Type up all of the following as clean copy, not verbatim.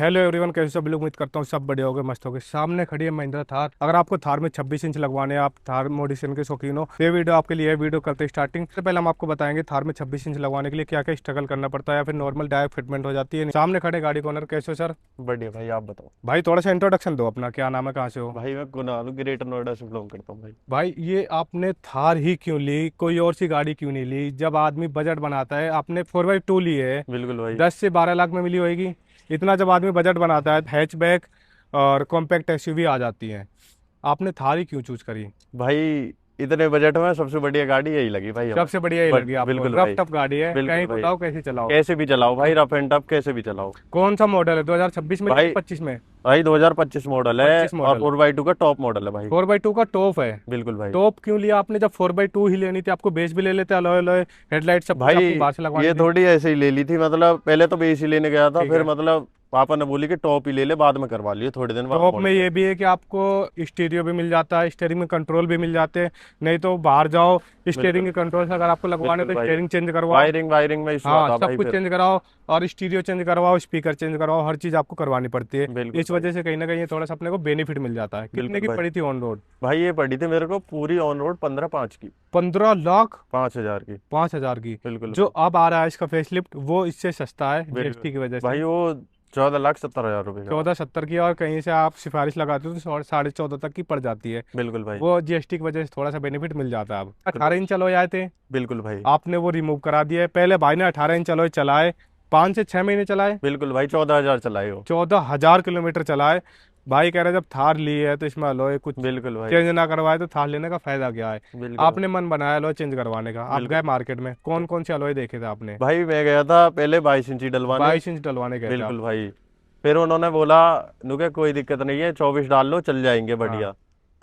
Hello everyone, कैसे सब लोग? उम्मीद करता हूँ सब बढ़िया होगे, मस्त होगे। सामने खड़ी है महिंद्रा थार। अगर आपको थार में 26 इंच लगवाने हैं, आप थार मॉडिफिकेशन के शौकीन हो, तो ये वीडियो आपके लिए है। वीडियो करते हैं स्टार्टिंग से पहले हम आपको बताएंगे थार में 26 इंच लगवाने के लिए क्या क्या स्ट्रगल करना पड़ता है, या फिर नॉर्मल डायरेक्ट फिटमेंट हो जाती है। सामने खड़े गाड़ी के ओनर, कैसे हो सर? बढ़िया भाई, आप बताओ। भाई थोड़ा सा इंट्रोडक्शन दो अपना, क्या नाम है, कहाँ से हो? भाई मैं कुणाल ग्रेटर नोएडा से बिलोंग करता हूँ भाई। भाई ये आपने थार ही क्यों ली, कोई और सी गाड़ी क्यों नहीं ली? जब आदमी बजट बनाता है, आपने 4x2 ली है, बिल्कुल भाई। 10 से 12 लाख में मिली होगी। इतना जब आदमी बजट बनाता है, हैचबैक और कॉम्पैक्ट एसयूवी आ जाती है। आपने थार ही क्यों चूज करी? भाई इतने बजट में सबसे बढ़िया गाड़ी यही लगी भाई हमें। सबसे बढ़िया ये बट लगी आपको? बिल्कुल रफ भाई। टफ गाड़ी है, बिल्कुल कहीं भाई। बताओ कैसी चलाओ। कैसे भी चलाओ भाई, रफ एंड टफ कैसे भी चलाओ। कौन सा मॉडल है, 2026 में भाई 25 में? भाई 2025 मॉडल है 25 और मॉडल। 4x2 का टॉप मॉडल है भाई। 4x2 का टॉप है। बिल्कुल भाई। टॉप क्यों लिया आपने? जब 4x2 ही लेनी थी, आपको बेस भी ले लेते, अलॉय अलॉय हेडलाइट सब कुछ भाई आपको बाहर से लगवानी ये थी। थोड़ी ऐसे ही ले ली थी, मतलब पहले तो बेस ही लेने गया था, ठीक फिर है। मतलब पापा ने बोली कि टॉप ही ले ले, बाद में करवा लिए थोड़े दिन बाद टॉप में मॉडल। ये भी है कि आपको स्टीरियो भी मिल जाता है, स्टीयरिंग में कंट्रोल भी मिल जाते हैं। नहीं तो बाहर जाओ, स्टीयरिंग बिल्कुल। के कंट्रोल से अगर आपको लगवाने बिल्कुल तो भाई। स्टीयरिंग चेंज करवाओ। वायरिंग वायरिंग में इशू हाँ, आता सब भाई कुछ फिर। चेंज कराओ। और स्टीरियो चेंज करवाओ, स्पीकर चेंज करवाओ, हर चीज़ आपको करवानी पड़ती है। बिल्कुल इस भाई। वजह से कहीं ना कहीं ये थोड़ा सा अपने को बेनिफिट मिल जाता है। कितने बिल्कुल की भाई। पड़ी थी ऑन रोड? भाई ये पड़ी थी मेरे को पूरी ऑन रोड 15,500 की। 15 लाख? 5,000 की। 5 हजार की? बिल्कुल जो भाई। अब आ रहा है इसका फेसलिफ्ट, वो इससे सस्ता है बिल्कुल जीएसटी की वजह से। भाई, वो 14,70,000 रुपये का। 1470 की, और कहीं से आप सिफारिश लगाते हो तो 14.5 तक की पड़ जाती है। बिल्कुल भाई। वो जीएसटी की वजह से थोड़ा सा बेनिफिट मिल जाता है। अब बिल्कुल 18 इंच अलॉय आए थे, बिल्कुल भाई। आपने वो रिमूव करा दिया है। पहले भाई ने 18 इंच अलॉय चलाए, 5 से 6 महीने चलाए, बिल्कुल भाई 14,000 चलाए हो। 14 हजार किलोमीटर चलाए। भाई कह रहे जब थार ली है तो इसमें अलॉय कुछ बिल्कुल भाई। चेंज ना करवाए तो थार लेने का फायदा क्या है? बिल्कुल भाई। आपने मन बनाया अलॉय चेंज करवाने का, आप गए बिल्कुल मार्केट में, कौन कौन से अलॉय देखे थे आपने? भाई, मैं गया था पहले 22 इंची डलवाने। 22 इंच डलवाने गए थे आप? बिल्कुल भाई। फिर उन्होंने बोला, नुके कोई दिक्कत नहीं है, 24 डाल लो चल जाएंगे हाँ, बढ़िया।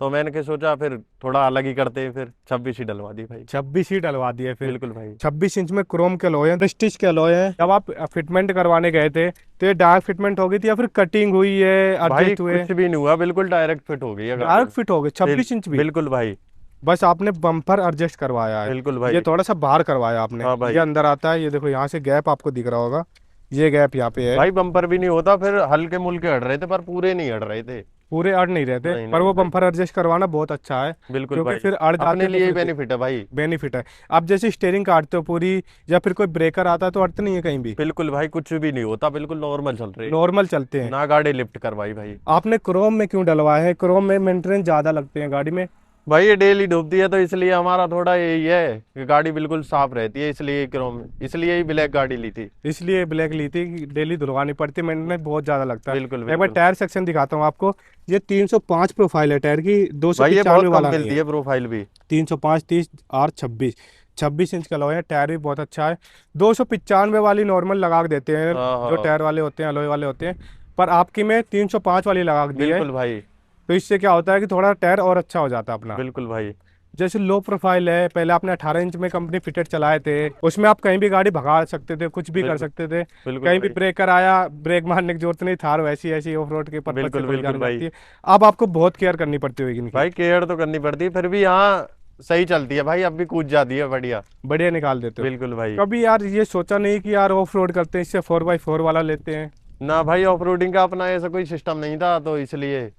तो मैंने क्या सोचा, फिर थोड़ा अलग ही करते हैं, फिर 26 ही डलवा दी भाई। 26 ही डलवा दिए फिर? बिल्कुल भाई। 26 इंच में क्रोम के अलॉय हैं, प्रेस्टीज के अलॉय हैं। जब आप फिटमेंट करवाने गए थे तो ये डायरेक्ट फिटमेंट हो गई थी, या फिर कटिंग हुई है, भाई एडजस्ट हुए? कुछ भी नहीं हुआ, बिल्कुल डायरेक्ट फिट हो गई है गाड़ी में। डायरेक्ट फिट हो गए 26 इंच भी? बिल्कुल भाई। बस आपने बम्पर एडजस्ट करवाया है, बिल्कुल ये भाई। थोड़ा सा बाहर करवाया आपने। हाँ ये भाई। अंदर आता है, ये देखो यहाँ से गैप आपको दिख रहा होगा, ये गैप यहाँ पे है। भाई बम्पर भी नहीं होता, फिर हल्के मुल्के हट रहे थे पर पूरे नहीं हट रहे थे। पूरे अड़ नहीं रहते, नहीं पर नहीं वो भाई। बम्पर एडजस्ट करवाना बहुत अच्छा है, बिल्कुल क्योंकि भाई। फिर अड़ अपने जाते तो लिए ही फिर बेनिफिट है भाई। बेनिफिट है। आप जैसे स्टेयरिंग काटते हो पूरी, या फिर कोई ब्रेकर आता है तो अड़ते नहीं है कहीं भी? बिल्कुल भाई, कुछ भी नहीं होता, बिल्कुल नॉर्मल चल रही है। नॉर्मल चलते हैं। ना गाड़ी लिफ्ट करवाई भाई। आपने क्रोम में क्यों डलवाए हैं? क्रोम में मेंटेनेंस ज्यादा लगते हैं गाड़ी में। भाई ये डेली डूबती है, तो इसलिए हमारा थोड़ा यही है कि गाड़ी बिल्कुल साफ रहती है, इसलिए क्रोम, इसलिए ही ब्लैक गाड़ी ली थी। इसलिए ब्लैक ली थी कि डेली धुलवानी पड़ती है, मेंटेनेंस बहुत ज्यादा लगता है। बिल्कुल एक बार बिल्कुल। टायर सेक्शन दिखाता हूँ आपको। ये 305 प्रोफाइल है टायर की, दो सौ भाई ये पिचानवे बहुत कम वाला नहीं मिलती है। है प्रोफाइल भी। 305, 30 और 26, 26 इंच का अलॉय है। टायर भी बहुत अच्छा है। 295 वाली नॉर्मल लगा के देते हैं हाँ जो हाँ। टायर वाले होते हैं, अलॉय वाले होते हैं, पर आपकी में 305 वाली लगा के दी है। बिल्कुल भाई। तो इससे क्या होता है कि थोड़ा टायर और अच्छा हो जाता है अपना। बिल्कुल भाई। जैसे लो प्रोफाइल है, पहले आपने 18 इंच में कंपनी फिटेड चलाए थे, उसमें आप कहीं भी गाड़ी भगा सकते थे, कुछ भी कर बिल्कुल सकते थे। बिल्कुल कहीं भी भाई। ब्रेकर आया, ब्रेक मारने की जरूरत नहीं, थार वैसी ऐसी ऑफ रोड के पर्पज से बिल्कुल थोड़ी बिल्कुल जानी भाई। जाती है। अब आपको बहुत केयर करनी पड़ती होगी इनकी। भाई केयर तो करनी पड़ती है, फिर भी यहाँ सही चलती है भाई, अब भी कूद जाती है बढ़िया। बढ़िया निकाल देते हो। बिल्कुल भाई। कभी यार ये सोचा नहीं कि यार ऑफ रोड करते हैं, इससे 4x4 वाला लेते हैं? ना भाई, ऑफ रोडिंग का अपना ऐसा कोई सिस्टम नहीं था, तो इसलिए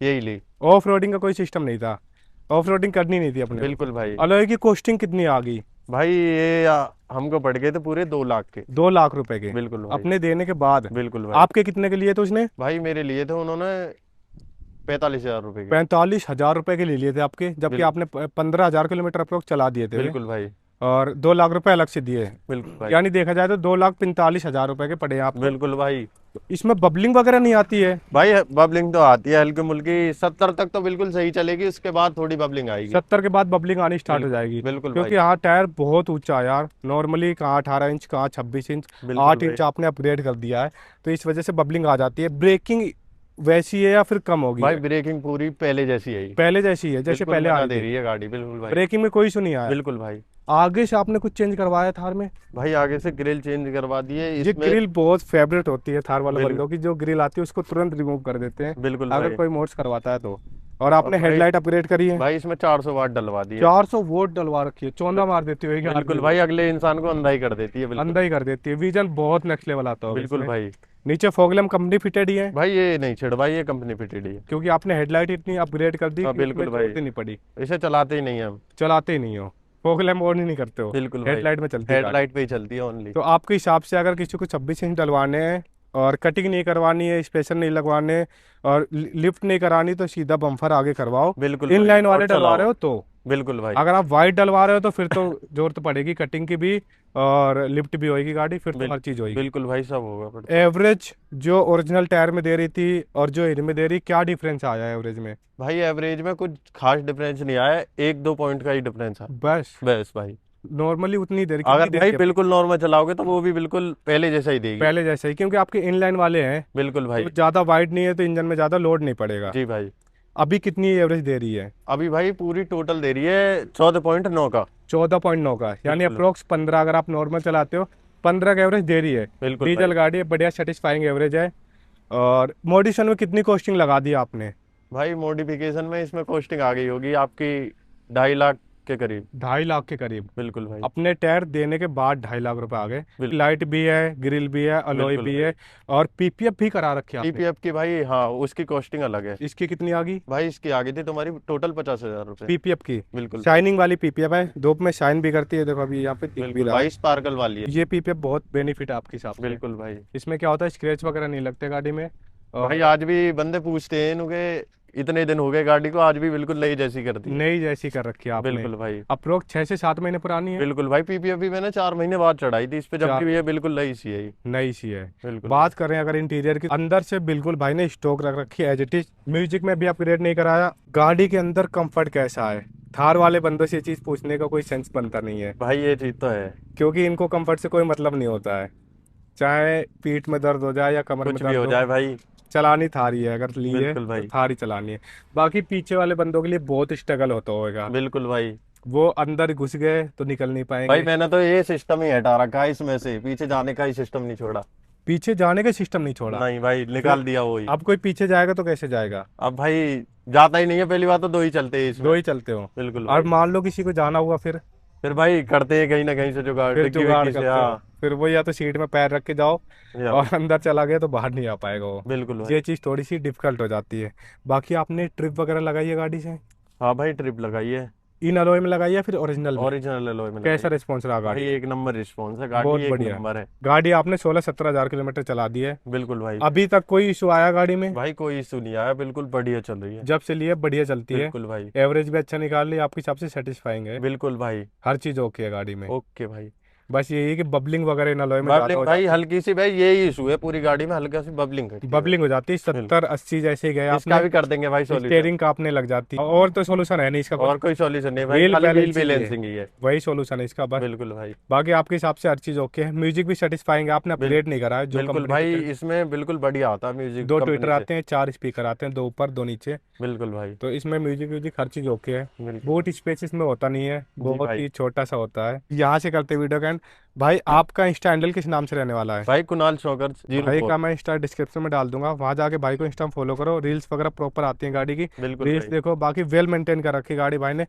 यही ली। ऑफ रोडिंग का कोई सिस्टम नहीं था, ऑफ रोडिंग करनी नहीं थी अपने को। बिल्कुल भाई। अलॉय की कॉस्टिंग कितनी आ गई? भाई ये हमको पड़ गए थे पूरे 2 लाख के। 2 लाख रुपए के बिल्कुल भाई। अपने देने के बाद? बिल्कुल भाई। आपके कितने के लिए थे उसने? भाई मेरे लिए थे उन्होंने 45,000 रुपए के। 45 हजार रुपए के ले लिए थे आपके, जबकि बिल, आपने 15 हजार किलोमीटर अप्रोक्स चला दिए थे वे। बिल्कुल भाई। और 2 लाख रुपए अलग से दिए। बिल्कुल भाई। यानी देखा जाए तो 2,45 हजार रुपए के पड़े हैं आपको। बिल्कुल भाई। तो इसमें बबलिंग वगैरह नहीं आती है? भाई बबलिंग तो आती है हल्की मुल्की, 70 तक तो बिल्कुल सही चलेगी, उसके बाद थोड़ी बबलिंग आएगी। 70 के बाद बबलिंग आनी स्टार्ट हो बिल्कुल जाएगी, बिल्कुल क्योंकि भाई। यहाँ टायर बहुत ऊंचा है यार। नॉर्मली कहाँ 18 इंच, कहाँ 26 इंच, बिल्कुल 8 इंच भाई। आपने अपग्रेड कर दिया है। तो इस वजह से बबलिंग आ जाती है। ब्रेकिंग वैसी है या फिर कम होगी? भाई ब्रेकिंग पूरी पहले जैसी है, पहले जैसी है जैसे बिल्कुल पहले आ मजा रही दे थी? रही है गाड़ी। बिल्कुल भाई। ब्रेकिंग में कोई इशू नहीं आया? बिल्कुल भाई। आगे से आपने कुछ चेंज करवाया थार में? भाई आगे से ग्रिल चेंज करवा दिए ये इसमें। ग्रिल बहुत फेवरेट होती है थार वाले बिल, बंदों की, जो ग्रिल आती है उसको तुरंत रिमूव कर देते हैं बिल्कुल अगर भाई। कोई मोड्स करवाता है तो। और आपने और भाई- हेडलाइट अपग्रेड करी है, भाई इसमें 400 वाट डलवा दी है। 400 वोल्ट डलवा रखी है, चौंधा मार देती होगी बिल्कुल भाई, अगले इंसान को अंधा ही कर देती है बिल्कुल। अंदर ही कर देती है। विजन बहुत नेक्स्ट लेवल आता होगा बिल्कुल इसमें। भाई। नीचे फॉग लैम्प कंपनी फिटेड ही है, भाई ये नहीं छिड़ भाई, ये कंपनी फिटेड ही है। क्योंकि आपने हेडलाइट इतनी अपग्रेड कर दी हाँ कि उसमें बिल्कुल भाई, जरूरत ही नहीं पड़ी, इसे चलाते ही नहीं हम। चलाते ही नहीं हो, फॉग लैम्प ऑन ही नहीं करते हो, बिल्कुल भाई, हेडलाइट में चलती है गाड़ी। हेडलाइट पे ही चलती है ओनली। तो आपके हिसाब से अगर किसी को 26 इंच डलवाने हैं और कटिंग नहीं करवानी है, स्पेशल नहीं लगवाने और लिफ्ट नहीं करानी, तो सीधा बम्फर आगे करवाओ। बिल्कुल इन भाई, लाइन और वाले डलवा चलाओ। रहे हो तो, बिल्कुल भाई। अगर आप वाइट डलवा रहे हो तो फिर तो जरूरत पड़ेगी कटिंग की भी, और लिफ्ट भी होएगी गाड़ी, फिर तो हर चीज होएगी। बिल्कुल भाई, सब होगा फिर तो। एवरेज जो ओरिजिनल टायर में दे रही थी और जो इनमें दे रही, क्या डिफरेंस आया है एवरेज में? भाई एवरेज में कुछ खास डिफरेंस नहीं आया, 1-2 पॉइंट का ही डिफरेंस है बस बस भाई। नॉर्मली उतनी देर अगर कितनी देर भाई की? बिल्कुल नॉर्मल चलाओगे तो वो भी बिल्कुल पहले जैसा ही देगी। पहले जैसे ही, क्योंकि आपके इनलाइन वाले हैं बिल्कुल भाई। तो ज्यादा वाइड नहीं है, तो इंजन में ज्यादा लोड नहीं पड़ेगा। जी भाई। अभी कितनी एवरेज दे रही है? अभी भाई पूरी टोटल दे रही है 14.9 का। 14.9 का, यानी बिल्कुल। अप्रोक्स 15, अगर आप नॉर्मल चलाते हो 15 का एवरेज दे रही है। बिल्कुल डीजल भाई। गाड़ी है, बढ़िया सेटिस्फाइंग एवरेज है। और मॉडिशन में कितनी कॉस्टिंग लगा दी आपने? भाई मॉडिफिकेशन में इसमें कॉस्टिंग आ गई होगी आपकी 2.5 लाख के करीब। 2.5 लाख के करीब। बिल्कुल भाई। अपने टायर देने के बाद 2.5 लाख रुपए आ गए। बिल्कुल। लाइट भी है, ग्रिल भी है, अलॉय बिल्कुल भी भाई। है, और पीपीएफ भी करा रखी है आपने। पीपीएफ की भाई, हाँ उसकी कॉस्टिंग अलग है। इसकी कितनी आ गई? भाई इसकी आ गई थी तुम्हारी टोटल 50,000 रुपये। पीपीएफ की बिल्कुल। शाइनिंग वाली पीपीएफ है, धूप में शाइन भी करती है, देखो अभी यहाँ पे दिख भी बिल्कुल रहा है। भाई, स्पार्कल वाली है। ये पीपीएफ बहुत बेनिफिट है आपके हिसाब से। बिल्कुल भाई। इसमें क्या होता है, स्क्रैच वगैरह नहीं लगते गाड़ी में। और भाई आज भी बंदे पूछते हैं इनके, इतने दिन हो गए गाड़ी को, आज भी बिल्कुल नई जैसी कर दी है। नई जैसी कर रखी है आपने। बिल्कुल भाई। अप्रोक्स 6 से 7 महीने पुरानी है। बिल्कुल भाई, पीपीएफ भी मैंने 4 महीने बाद चढ़ाई थी इस पे, जबकि ये बिल्कुल नई सी है ये। नई सी है। बिल्कुल। बात करें अगर इंटीरियर की, अंदर से बिल्कुल भाई ने स्टॉक रख रखी है एज इट इज। म्यूजिक में भी अपग्रेड नहीं कराया। गाड़ी के अंदर कंफर्ट कैसा है? थार वाले बंदों से ये चीज पूछने का कोई सेंस बनता नहीं है, भाई ये चीज तो है, क्योंकि इनको कंफर्ट से कोई मतलब नहीं होता है। चाहे पीठ में दर्द हो जाए या कमर में कुछ भी दर्द हो हो, जाए भाई। चलानी थारी है, अगर ली है बिल्कुल तो भाई। थारी चलानी है। बाकी पीछे वाले बंदों के लिए बहुत स्ट्रगल होता होगा, बिल्कुल भाई। वो अंदर घुस गए तो निकल नहीं भाई पाएंगे। मैंने तो ये सिस्टम ही हटा रखा है इसमें से, पीछे जाने का ही सिस्टम नहीं छोड़ा। पीछे जाने का सिस्टम नहीं छोड़ा? नहीं भाई, निकाल दिया वो ही। अब कोई पीछे जाएगा तो कैसे जाएगा? अब भाई जाता ही नहीं है, पहली बात तो 2 ही चलते हैं इसमें। 2 ही चलते हो। बिल्कुल और भाई। मान लो किसी को जाना हुआ, फिर भाई करते हैं कहीं ना कहीं से जुगाड़, फिर डिक्की जुगाड़ विक्की से। करते हो। हाँ। फिर वो या तो सीट में पैर रख के जाओ, या- और अंदर चला गया तो बाहर नहीं आ पाएगा वो। बिल्कुल भाई। ये चीज़ थोड़ी सी डिफिकल्ट हो जाती है। बाकी आपने ट्रिप वगैरह लगाई है गाड़ी से? हाँ भाई, ट्रिप लगाई है। इन अलॉय में लगाई है फिर ओरिजिनल में? ओरिजिनल एलॉय में कैसा लगाई। रिस्पॉन्स रहा भाई गाड़ी? एक नंबर रिस्पॉन्स है, बहुत गाड़ी एक बढ़िया। नंबर है। गाड़ी आपने 16-17 हज़ार किलोमीटर चला दी है। बिल्कुल भाई। अभी तक कोई इशू आया गाड़ी में? भाई कोई इशू नहीं आया, बिल्कुल बढ़िया चल रही है। जब से लिए बढ़िया चलती है। बिल्कुल भाई। एवरेज भी अच्छा निकाल ली, आपके हिसाब से सेटिस्फाइंग है? बिल्कुल भाई। हर चीज़ ओके है गाड़ी में। ओके भाई। बस यही है कि बबलिंग वगैरह इन अलॉय में ज़्यादा बबलिंग हो भाई जाती है। हल्की सी, भाई यही इशू है पूरी गाड़ी में, हल्का सी बबलिंग करती है। बबलिंग हो जाती है 70-80 जैसे ही गए इसका आपने। भी कर देंगे भाई सॉल्यूशन। स्टेयरिंग का आपने लग जाती है, और तो सोल्यूशन है नहीं इसका। और कोई सॉल्यूशन नहीं भाई, व्हील खाली व्हील बैलेंसिंग ही है। बैलेंसिंग ही है। वही सोल्यूशन है इसका बस। बिल्कुल भाई। बाकी आपके हिसाब से हर चीज ओके है। म्यूजिक भी सेटिस्फाइंग है, आपने अपग्रेड नहीं करा है जो बिल्कुल कंपनी भाई, के। इसमें बिल्कुल बढ़िया आता है म्यूजिक 2 कंपनी ट्विटर से। आते हैं, 4 स्पीकर आते हैं, 2 ऊपर 2 नीचे। बिल्कुल भाई। तो इसमें म्यूजिक व्यूजिक हर चीज ओके है। बिल्कुल बूट स्पेस इसमें होता नहीं है, बहुत भाई। ही छोटा सा होता है। यहाँ से करते वीडियो का एंड। भाई आपका इंस्टा हैंडल किस नाम से रहने वाला है? भाई कुणाल शौकर भाई 04। का मैं इंस्टा डिस्क्रिप्शन में डाल दूंगा, वहां जाके भाई को इंस्टा फॉलो करो। रील्स वगैरह प्रॉपर आती हैं गाड़ी की, बिल्कुल रील्स भाई। देखो। बाकी वेल मेंटेन कर रखी गाड़ी भाई ने।